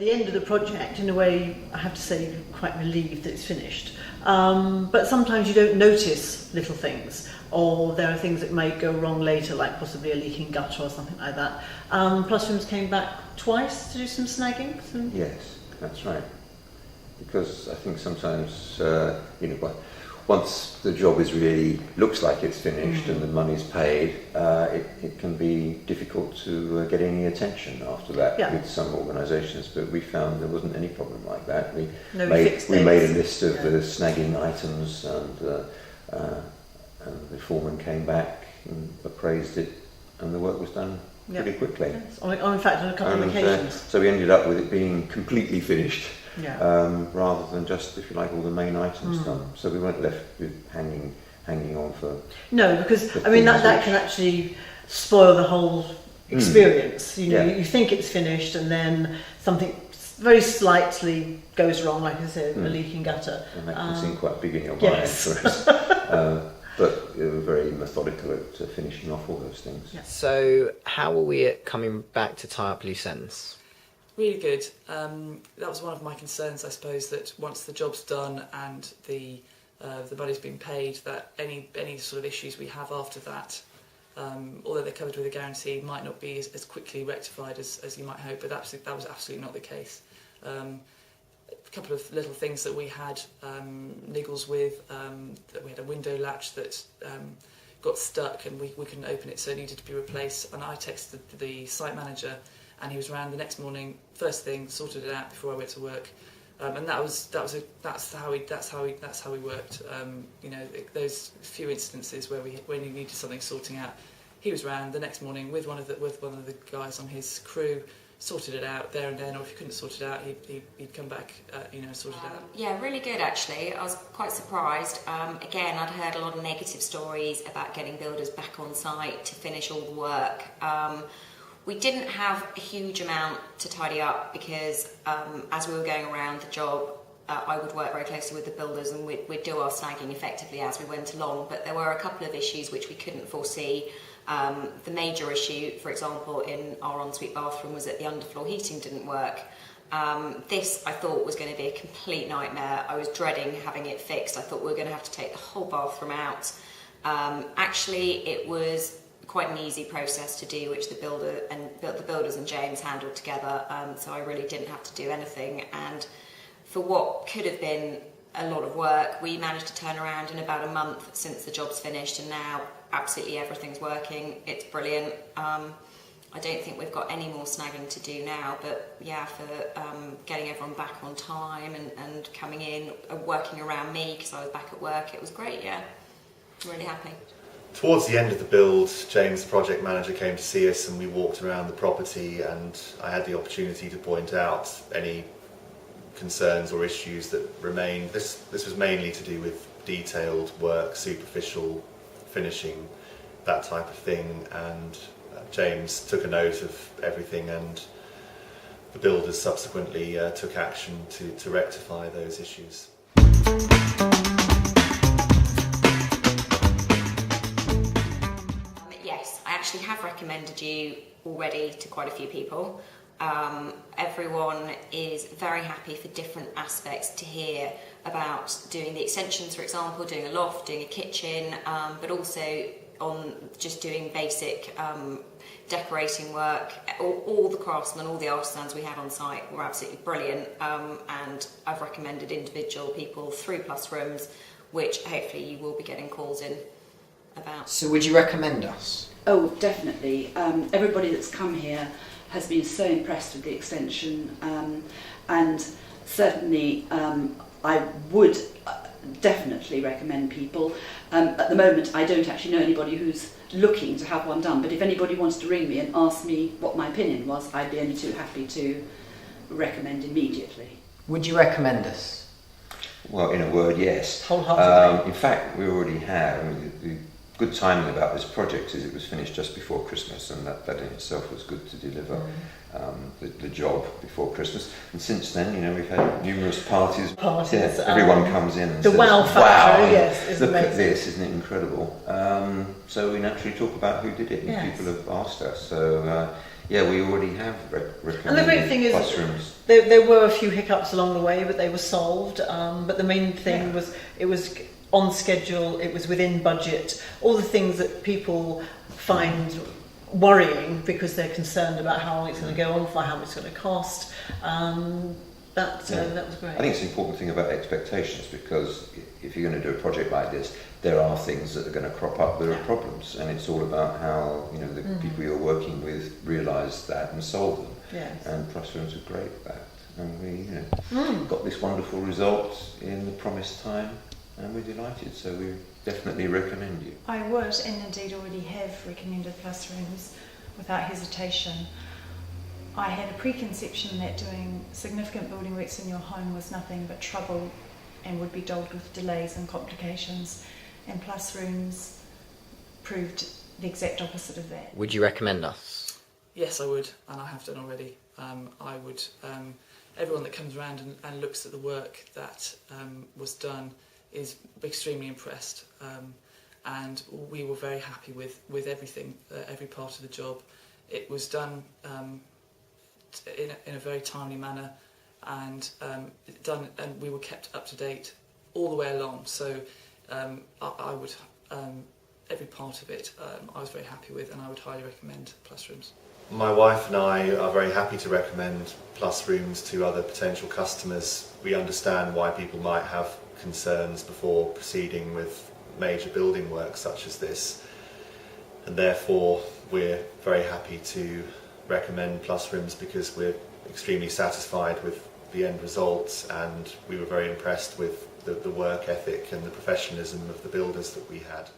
the end of the project, in a way, I have to say, you're quite relieved that it's finished. But sometimes you don't notice little things, or there are things that may go wrong later, like possibly a leaking gutter or something like that. Plus Rooms came back twice to do some snagging. Yes, that's right. Because I think sometimes, once the job looks like it's finished and the money's paid, it can be difficult to get any attention after that with some organisations. But we found there wasn't any problem like that. We made a list of the snagging items, and the foreman came back and appraised it, and the work was done pretty quickly. Yes. In fact, on a couple of occasions. So we ended up with it being completely finished. Rather than just, if you like, all the main items done. So we weren't left with hanging on for... No, because, that can actually spoil the whole experience. You think it's finished and then something very slightly goes wrong, like I said, a leaking gutter. And that can seem quite big in your mind. Yes. But we were very methodical at finishing off all those things. Yeah. So how were we at coming back to tie up loose ends? Really good. That was one of my concerns, I suppose, that once the job's done and the money's been paid, that any sort of issues we have after that, although they're covered with a guarantee, might not be as quickly rectified as you might hope. But that was absolutely not the case. A couple of little things that we had niggles with. That we had a window latch that got stuck and we couldn't open it, so it needed to be replaced. And I texted the site manager, and he was around the next morning, first thing, sorted it out before I went to work, and that's how we worked. Those few instances when you needed something sorting out, he was around the next morning with one of the guys on his crew, sorted it out there and then, or if he couldn't sort it out, he'd come back, sort it out. Yeah, really good actually. I was quite surprised. Again, I'd heard a lot of negative stories about getting builders back on site to finish all the work. We didn't have a huge amount to tidy up because as we were going around the job, I would work very closely with the builders and we'd do our snagging effectively as we went along, but there were a couple of issues which we couldn't foresee. The major issue, for example, in our ensuite bathroom was that the underfloor heating didn't work. This I thought was going to be a complete nightmare. I was dreading having it fixed. I thought we were going to have to take the whole bathroom out. Actually, it was quite an easy process to do, which the builders and James handled together, so I really didn't have to do anything. And for what could have been a lot of work, we managed to turn around in about a month since the job's finished, and now absolutely everything's working. It's brilliant. I don't think we've got any more snagging to do now, but yeah, for getting everyone back on time and coming in, working around me because I was back at work, it was great. Yeah, I'm really happy. Towards the end of the build, James, the project manager, came to see us and we walked around the property, and I had the opportunity to point out any concerns or issues that remained. This was mainly to do with detailed work, superficial finishing, that type of thing, and James took a note of everything, and the builders subsequently took action to rectify those issues. Yes, I actually have recommended you already to quite a few people. Everyone is very happy for different aspects to hear about doing the extensions, for example, doing a loft, doing a kitchen, but also on just doing basic decorating work. All the craftsmen, all the artisans we had on site were absolutely brilliant, and I've recommended individual people through Plus Rooms, which hopefully you will be getting calls in about. So would you recommend us? Oh, definitely. Everybody that's come here has been so impressed with the extension, and certainly I would definitely recommend people. At the moment I don't actually know anybody who's looking to have one done, but if anybody wants to ring me and ask me what my opinion was, I'd be only too happy to recommend immediately. Would you recommend us? Well, in a word, yes. Wholeheartedly. In fact, we already have. The good timing about this project is it was finished just before Christmas, and that in itself was good to deliver the job before Christmas. And since then, we've had numerous parties. Everyone comes in and the says, wow factor, yes, is look amazing. at this, isn't it incredible? So we naturally talk about who did it, and Yes. people have asked us. So Yeah, we already have recommended And the great thing is, classrooms. there were a few hiccups along the way, but they were solved. But the main thing was it was on schedule, it was within budget. All the things that people find worrying because they're concerned about how long it's going to go on for, how much it's going to cost. That was great. I think it's an important thing about expectations, because if you're going to do a project like this, there are things that are going to crop up, there are problems, and it's all about how the people you're working with realise that and solve them. Yes. And Classrooms are great at that. And we got this wonderful result in the promised time, and we're delighted, so we definitely recommend you. I would, and indeed already have recommended Classrooms without hesitation. I had a preconception that doing significant building works in your home was nothing but trouble and would be dogged with delays and complications, and Classrooms proved the exact opposite of that. Would you recommend us? Yes, I would, and I have done already. I would. Everyone that comes around and looks at the work that was done is extremely impressed, and we were very happy with everything, every part of the job. It was done in a very timely manner, and we were kept up to date all the way along. So I would, every part of it, I was very happy with, and I would highly recommend Classrooms. My wife and I are very happy to recommend Classrooms to other potential customers. We understand why people might have concerns before proceeding with major building work such as this, and therefore we're very happy to recommend Classrooms, because we're extremely satisfied with the end results, and we were very impressed with the work ethic and the professionalism of the builders that we had.